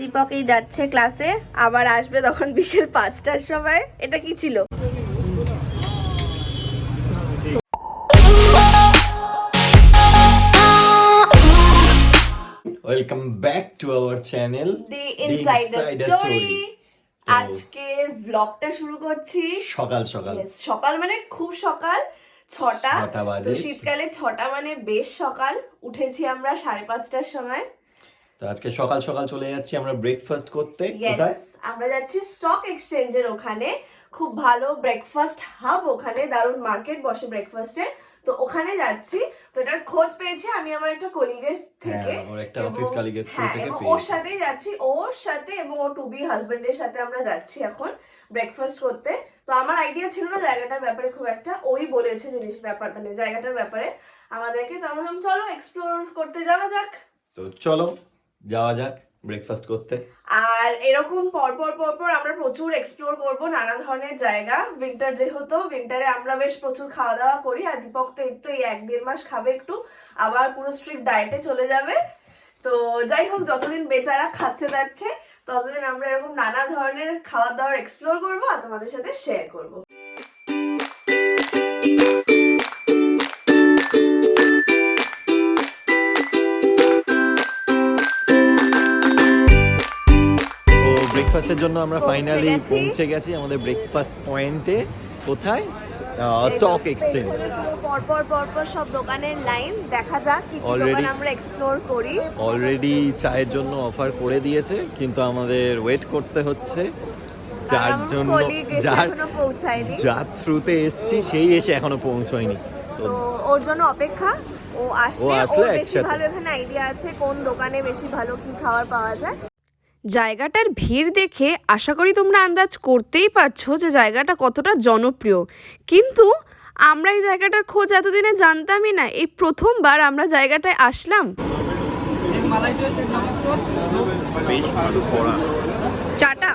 দীপকই যাচ্ছে ক্লাসে, আবার আসবে তখন বিকেল 5টার সময়। এটা কি ছিল? Welcome back to our channel The Insider Story। আজকের ব্লগটা শুরু করছি সকাল সকাল। সকাল মানে খুব সকাল, 6টা বাজে। তো শীতকালে 6টা মানে বেশ সকাল। উঠেছি আমরা 5:30টার সময়। তো আজকে সকাল সকাল চলে যাচ্ছি আমরা ব্রেকফাস্ট করতে। কোথায়? আমরা যাচ্ছি স্টক এক্সচেঞ্জের ওখানে। খুব ভালো ব্রেকফাস্ট হাব ওখানে, দারুণ মার্কেট বসে ব্রেকফাস্টের। তো ওখানে যাচ্ছি। তো এটার খোঁজ পেয়েছি আমি আমার একটা কলিগের থেকে, ওর একটা অফিস কলিগের থ্রু থেকে পেয়েছি। ওর সাথেই যাচ্ছি, ওর সাথে এবং ওর টু বি হাজবেন্ডের সাথে আমরা যাচ্ছি এখন ব্রেকফাস্ট করতে। তো আমার আইডিয়া ছিল না জায়গাটার ব্যাপারে খুব একটা, ওই বলেছে জিনিস ব্যাপার মানে জায়গাটার ব্যাপারে আমাদেরকে। তো আমরা চলো এক্সপ্লোর করতে যাওয়া যাক। তো চলো যাওয়া যাক ব্রেকফাস্ট করতে। আর এরকম পরপর আমরা প্রচুর এক্সপ্লোর করব নানা ধরনের জায়গা। উইন্টার যেহেতু, উইন্টারে আমরা বেশ প্রচুর খাওয়া দাওয়া করি। আর দীপক তো এই তো এই 1-1.5 মাস খাবে একটু, আবার পুরো স্ট্রিক্ট ডায়েটে চলে যাবে। তো যাই হোক, যতদিন বেচারা খাচ্ছে যাচ্ছে ততদিন আমরা এরকম নানা ধরনের খাওয়া দাওয়ার এক্সপ্লোর করবো আর তোমাদের সাথে শেয়ার করবো। ব্রেকফাস্টের জন্য আমরা ফাইনালি পৌঁছে গেছি আমাদের ব্রেকফাস্ট পয়েন্টে। কোথায়? Stock exchange. পরপর সব দোকানের লাইন, দেখা যাক কি কি দোকান আমরা এক্সপ্লোর করি। অলরেডি চায়ের জন্য অফার করে দিয়েছে, কিন্তু আমাদের ওয়েট করতে হচ্ছে। যার জন্য যার থ্রুতে এসছি সেই এসে এখনো পৌঁছয়নি, তো ওর জন্য অপেক্ষা। ও আসলে বেশি ভালো এখানে আইডিয়া আছে কোন দোকানে বেশি ভালো কি খাবার পাওয়া যায়। জায়গাটার ভিড় দেখে আশা করি তোমরা আন্দাজ করতেই পারছো যে জায়গাটা কতটা জনপ্রিয়। কিন্তু আমরা এই জায়গাটার খোঁজ এতদিনে জানতামই না, এই প্রথমবার আমরা জায়গাটায় আসলাম। চাটা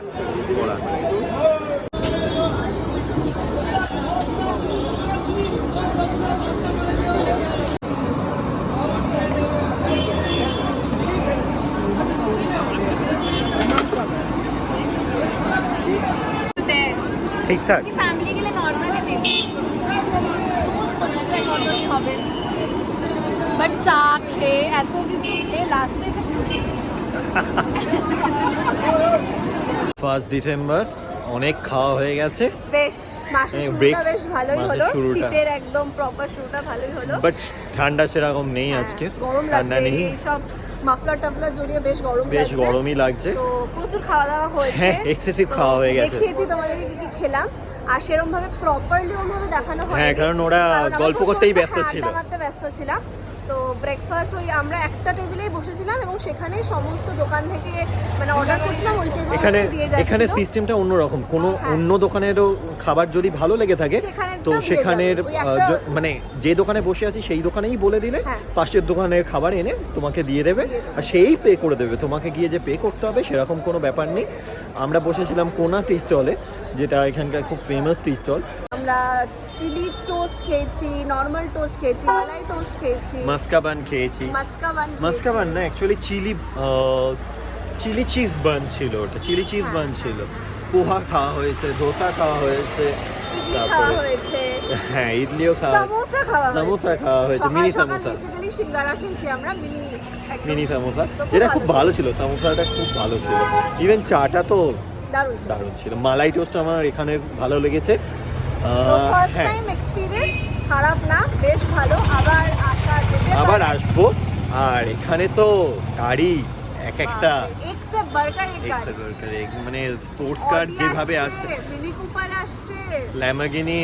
ঠিকঠাক। ফ্যামিলি গেলে নরমালি নেবে হবে, বাট চা খেয়ে এত কিছু খেয়ে লাস্টে 1 ডিসেম্বর অনেক খাওয়া হয়ে গেছে। বেশ মাসের শুরুটা বেশ ভালোই হলো, শীতের একদম প্রপার শুরুটা ভালোই হলো। বাট ঠান্ডা সেরকম নেই আজকে, ঠান্ডা নেই। সব মাফলার টাফলার জড়িয়ে বেশ গরমই লাগছে। তো প্রচুর খাওয়া দাওয়া হয়েছে, হ্যাঁ এক্সেসিভ খাওয়া হয়ে গেছে। দেখিয়েছি তোমাদেরকে কি কি খেলাম, আর সেরকম ভাবে প্রপারলি ওভাবে দেখানো হয়নি। হ্যাঁ, কারণ ওরা গল্প করতেই ব্যস্ত ছিল, ব্যস্ত ছিলাম। তো ব্রেকফাস্ট ওই আমরা একটা টেবিলেই বসেছিলাম এবং সেখানে সমস্ত দোকান থেকে মানে অর্ডার করছিলাম, ওই টেবিলে দিয়ে যাচ্ছিল। এখানে সিস্টেমটা অন্যরকম। কোনো অন্য দোকানেরও খাবার যদি ভালো লেগে থাকে তো সেখানের মানে যে দোকানে বসে আছি সেই দোকানেই বলে দিলে পাশের দোকানের খাবার এনে তোমাকে দিয়ে দেবে, আর সেই পে করে দেবে। তোমাকে গিয়ে যে পে করতে হবে সেরকম কোনো ব্যাপার নেই। আমরা বসেছিলাম কোনা টি স্টলে, যেটা এখানকার খুব ফেমাস টি স্টল। আমরা চিলি টোস্ট খেয়েছি, নরমাল টোস্ট খেয়েছি, মালাই টোস্ট খেয়েছি, মাস্কাবান খেয়েছি। মাস্কাবান না, অ্যাকচুয়ালি চিলি চিজ বান ছিল, ওটা চিলি চিজ বান ছিল। পোহা খাওয়া হয়েছে, ধোসা খাওয়া হয়েছে, তারপরে হ্যাঁ ইডলিও সামোসা খাওয়া হয়েছে, মিনি সামোসা। সিঙ্গারা খেয়েছি আমরা, মিনি সামোসা, যেটা খুব ভালো ছিল। সামোসাটা খুব ভালো ছিল। ইভেন চাটা তো দারুণ ছিল। মালাই টোস্ট আমার এখানে ভালো লেগেছে। ফার্স্ট টাইম এক্সপেরিয়েন্স, খারাপ না, বেশ ভালো। আবার আসবো। আর এখানে তো গাড়ি এক একটা মানে স্পোর্টস কার যেভাবে আসছে, মিনি কুপার আসছে, ল্যাম্বরগিনি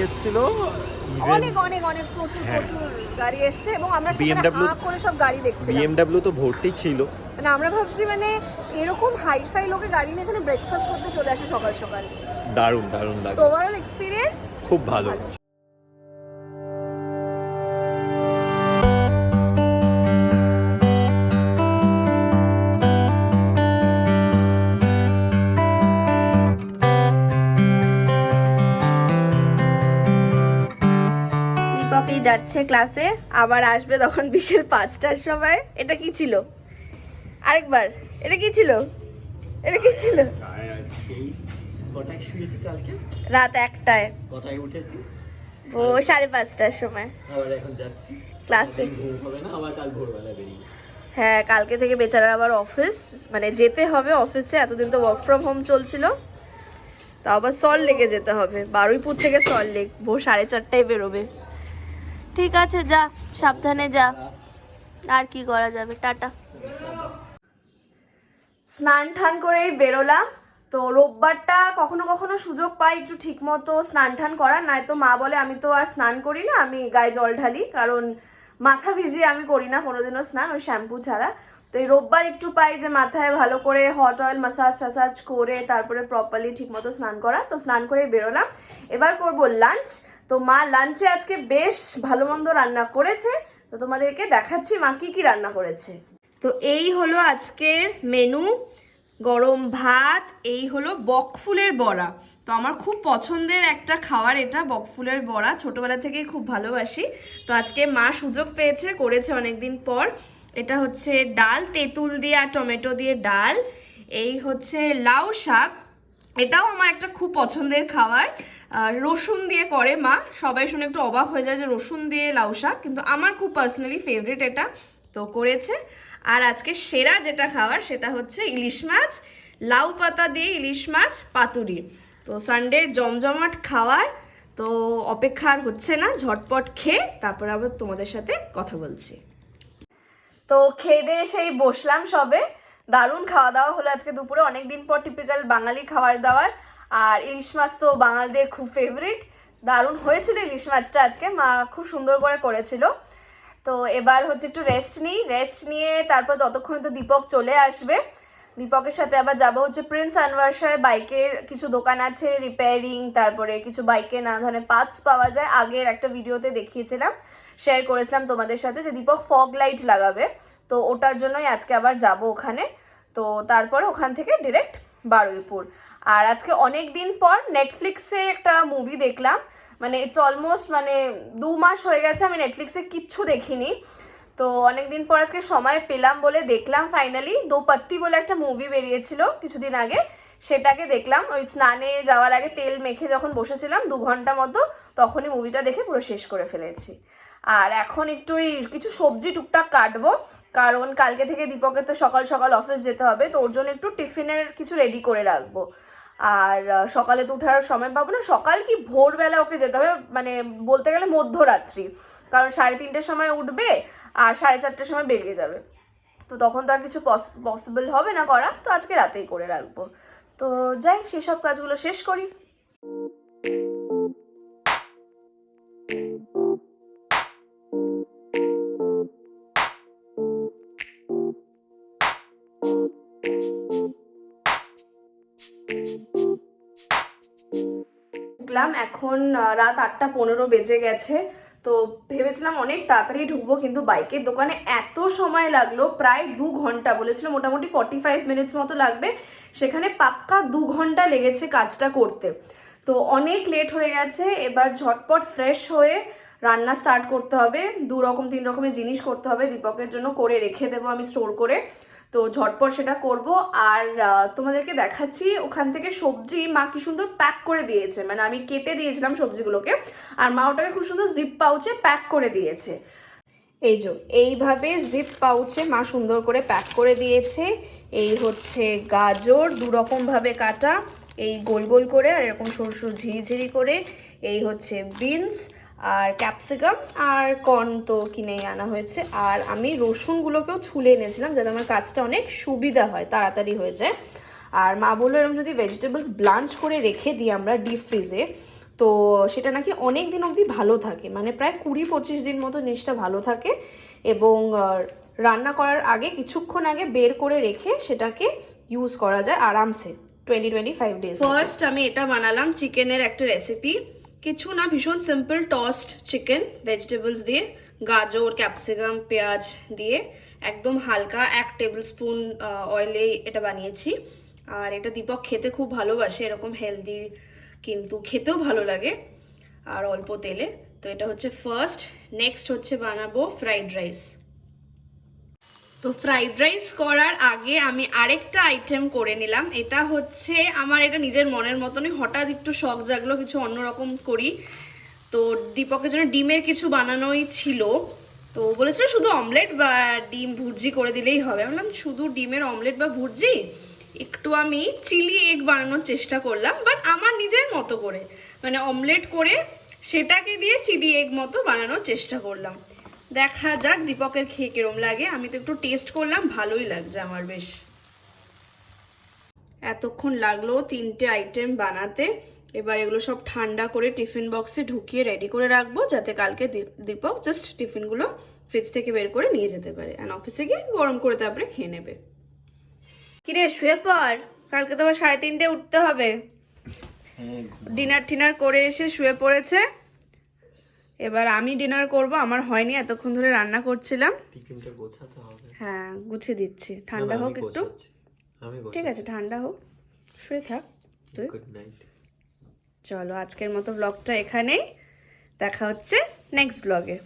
এসেছিল, অনেক প্রচুর গাড়ি এসছে এবং আমরা সেখানে করে সব গাড়ি দেখছিলাম। BMW তো ভর্তি ছিল। মানে আমরা ভাবছি মানে এরকম হাইফাই লোকে গাড়ি নিয়ে এখানে ব্রেকফাস্ট করতে চলে আসে সকাল সকাল। দারুণ লাগে। তো ওভারঅল এক্সপেরিয়েন্স খুব ভালো। যাচ্ছে ক্লাসে, আবার আসবে তখন বিকেল 5টার সময়। এটা কি ছিল? আরেকবার, এটা কি ছিল? এটা কি ছিল? কটায় শুয়েছি কালকে? রাত 1টায়। কটায় উঠেছি? ও 5:30টার সময় আবার এখন যাচ্ছি ক্লাসে। ঘুম হবে না, আবার কাল ভোরবেলা বেরিয়ে। হ্যাঁ, কালকে থেকে বেচারা আবার অফিস, মানে যেতে হবে অফিসে। এতদিন তো ওয়ার্ক ফ্রম হোম চলছিল, তা আবার সল্ট লেকে যেতে হবে, বারুইপুর থেকে সল্ট লেক। ভোর 4:30টায় বেরোবে। ঠিক আছে, যা, সাবধানে যা, আর কি করা যাবে। টাটা। স্নান টান করেই বেরোলাম। তো রোববারটা কখনো কখনো সুযোগ পাই একটু ঠিক মতো স্নান টান করার, নয়তো মা বলে আমি তো আর স্নান করি না, আমি গায়ে জল ঢালি, কারণ মাথা ভিজিয়ে আমি করি না কোনোদিনও স্নান, ওই শ্যাম্পু ছাড়া। তো এই রোববার একটু পাই যে মাথায় ভালো করে হট অয়েল মাসাজ টাসাজ করে তারপরে প্রপারলি ঠিক মতো স্নান করা। তো স্নান করে বেরোলাম, এবার করব লাঞ্চ। তো মা লাঞ্চে আজকে বেশ ভালো মন্দ রান্না করেছে, তো তোমাদেরকে দেখাচ্ছি মা কি কি রান্না করেছে। তো এই হলো আজকের মেনু, গরম ভাত, এই হলো বকফুলের বড়া। তো আমার খুব পছন্দের একটা খাবার এটা, বকফুলের বড়া, ছোটবেলা থেকেই খুব ভালোবাসি। তো আজকে মা সুযোগ পেয়েছে, করেছে অনেকদিন পর। এটা হচ্ছে ডাল, তেঁতুল দিয়ে আর টমেটো দিয়ে ডাল। এই হচ্ছে লাউ শাক, এটাও আমার একটা খুব পছন্দের খাবার, রসুন দিয়ে করে মা। সবাই শুনে একটু অবাক হয়ে যায় যে রসুন দিয়ে লাউ শাক, কিন্তু আমার খুব পার্সোনালি ফেভারিট এটা, তো করেছে। আর আজকে সেরা যেটা খাবার সেটা হচ্ছে ইলিশ মাছ, লাউ পাতা দিয়ে ইলিশ মাছ পাতুরি। তো সানডের জমজমাট খাবার, তো অপেক্ষা আর হচ্ছে না, ঝটপট খেয়ে তারপর আবার তোমাদের সাথে কথা বলছি। তো খেয়ে দিয়ে সেই বসলাম সবে, দারুণ খাওয়া দাওয়া হলো আজকে দুপুরে, অনেকদিন পর টিপিক্যাল বাঙালি খাবার দাবার। আর ইলিশ মাছ তো বাঙালিদের খুব ফেভারিট, দারুণ হয়েছিল ইলিশ মাছটা আজকে, মা খুব সুন্দর করে করেছিল। তো এবার হচ্ছে একটু রেস্ট নিই, রেস্ট নিয়ে তারপর ততক্ষণে তো দীপক চলে আসবে। দীপকের সাথে আবার যাবো হচ্ছে প্রিন্স আনভার্সায়, বাইকের কিছু দোকান আছে রিপেয়ারিং, তারপরে কিছু বাইকের নানা ধরনের পার্টস পাওয়া যায়। আগের একটা ভিডিওতে দেখিয়েছিলাম, শেয়ার করেছিলাম তোমাদের সাথে যে দীপক ফগ লাইট লাগাবে, তো ওটার জন্যই আজকে আবার যাব ওখানে। তো তারপরে ওখান থেকে ডিরেক্ট বারুইপুর। আর আজকে অনেক দিন পর নেটফ্লিক্সে একটা মুভি দেখলাম, মানে ইটস অলমোস্ট মানে 2 মাস হয়ে গেছে আমি নেটফ্লিক্সে কিচ্ছু দেখিনি। তো অনেকদিন পর আজকে সময় পেলাম বলে দেখলাম ফাইনালি। দো পাত্তি বলে একটা মুভি বেরিয়েছিল কিছুদিন আগে, সেটাকে দেখলাম। ওই স্নানে যাওয়ার আগে তেল মেখে যখন বসেছিলাম 2 ঘন্টা মতো, তখনই মুভিটা দেখে পুরো শেষ করে ফেলেছি। আর এখন একটু কিছু সবজি টুকটাক কাটবো, কারণ কালকে থেকে দীপকের তো সকাল সকাল অফিস যেতে হবে, তো ওর জন্য একটু টিফিনের কিছু রেডি করে রাখবো। আর সকালে তো উঠার সময় পাবো না, সকাল কি ভোরবেলা ওকে যেতে হবে, মানে বলতে গেলে মধ্যরাত্রি, কারণ 3:30টার সময় উঠবে আর 4:30টার সময় বেরিয়ে যাবে। তো তখন তো আর কিছু পসিবল হবে না করা, তো আজকে রাতেই করে রাখবো। তো যাই সেসব কাজগুলো শেষ করি। এখন রাত 8:15 বেজে গেছে। তো ভেবেছিলাম অনেক তাড়াতাড়ি ঢুকবো, কিন্তু বাইকের দোকানে এত সময় লাগলো, প্রায় 2 ঘন্টা বলেছিল, মোটামুটি 45 মিনিটস মতো লাগবে, সেখানে পাক্কা 2 ঘন্টা লেগেছে কাজটা করতে। তো অনেক লেট হয়ে গেছে, এবার ঝটপট ফ্রেশ হয়ে রান্না স্টার্ট করতে হবে। 2 রকম 3 রকমের জিনিস করতে হবে, দীপকের জন্য করে রেখে দেবো আমি স্টোর করে। তো ঝটপট সেটা করব। আর তোমাদেরকে দেখাচ্ছি ওখান থেকে সবজি মা কি সুন্দর প্যাক করে দিয়েছে, মানে আমি কেটে দিয়েছিলাম সবজিগুলোকে, আর মা ওটাকে খুব সুন্দর জিপ পাউচে প্যাক করে দিয়েছে। এই যে এইভাবে জিপ পাউচে মা সুন্দর করে প্যাক করে দিয়েছে। এই হচ্ছে গাজর 2 রকমভাবে কাটা, এই গোল গোল করে, আর এরকম সরু সরু ঝিরিঝিরি করে। এই হচ্ছে বিনস আর ক্যাপসিকাম, আর কর্ন তো কিনেই আনা হয়েছে। আর আমি রসুনগুলোকেও ছুলে এনেছিলাম যাতে আমার কাজটা অনেক সুবিধা হয়, তাড়াতাড়ি হয়ে যায়। আর মা বললো এরকম যদি ভেজিটেবলস ব্লাঞ্চ করে রেখে দিই আমরা ডিপ ফ্রিজে, তো সেটা নাকি অনেক দিন অবধি ভালো থাকে, মানে প্রায় 20-25 দিন মতো জিনিসটা ভালো থাকে। এবং রান্না করার আগে কিছুক্ষণ আগে বের করে রেখে সেটাকে ইউজ করা যায় আরামসে 20-25 ডেজ। ফার্স্ট আমি এটা বানালাম চিকেনের একটা রেসিপি, কিছু না, ভীষণ সিম্পল টস্ট চিকেন ভেজিটেবলস দিয়ে, গাজর ক্যাপসিকাম পেঁয়াজ দিয়ে একদম হালকা 1 টেবিল স্পুন অয়েলে এটা বানিয়েছি। আর এটা দীপক খেতে খুব ভালোবাসে, এরকম হেলদি কিন্তু খেতেও ভালো লাগে আর অল্প তেলে। তো এটা হচ্ছে ফার্স্ট। নেক্সট হচ্ছে বানাবো ফ্রাইড রাইস। তো ফ্রাইড রাইস করার আগে আমি আরেকটা আইটেম করে নিলাম। এটা হচ্ছে আমার এটা নিজের মনের মতনই হঠাৎ একটু শখ জাগলো কিছু অন্যরকম করি। তো দীপকের জন্য ডিমের কিছু বানানোই ছিল, তো বলেছিল শুধু অমলেট বা ডিম ভুর্জি করে দিলেই হবে। আমি বললাম শুধু ডিমের অমলেট বা ভুর্জি, একটু আমি চিলি এগ বানানোর চেষ্টা করলাম, বাট আমার নিজের মতো করে, মানে অমলেট করে সেটাকে দিয়ে চিলি এগ মতো বানানোর চেষ্টা করলাম। দেখা যাক দীপকের খেয়ে কিরম লাগে। আমি তো একটু টেস্ট করলাম, ভালোই লাগছে আমার বেশ। এতক্ষণ লাগলো 3টে আইটেম বানাতে। এবার এগুলো সব ঠান্ডা করে টিফিন বক্সে ঢুকিয়ে রেডি করে রাখবো, যাতে কালকে দীপক জাস্ট টিফিনগুলো ফ্রিজ থেকে বের করে নিয়ে যেতে পারে, অ্যান্ড অফিসে গিয়ে গরম করে তারপরে খেয়ে নেবে। কিরে শুয়ে পড়, কালকে তো আবার 3:30 উঠতে হবে। ডিনার টিনার করে এসে শুয়ে পড়েছে। এবার আমি ডিনার করব, আমার হয়নি, এতক্ষণ ধরে রান্না করছিলাম। টিফিনটা গোছাতে হবে। হ্যাঁ গুছিয়ে দিচ্ছি, ঠান্ডা হোক একটু। ঠিক আছে ঠান্ডা হোক, শুয়ে থাক তুই। Good night. চলো আজকের মতো ব্লগটা এখানেই, দেখা হচ্ছে নেক্সট ব্লগে।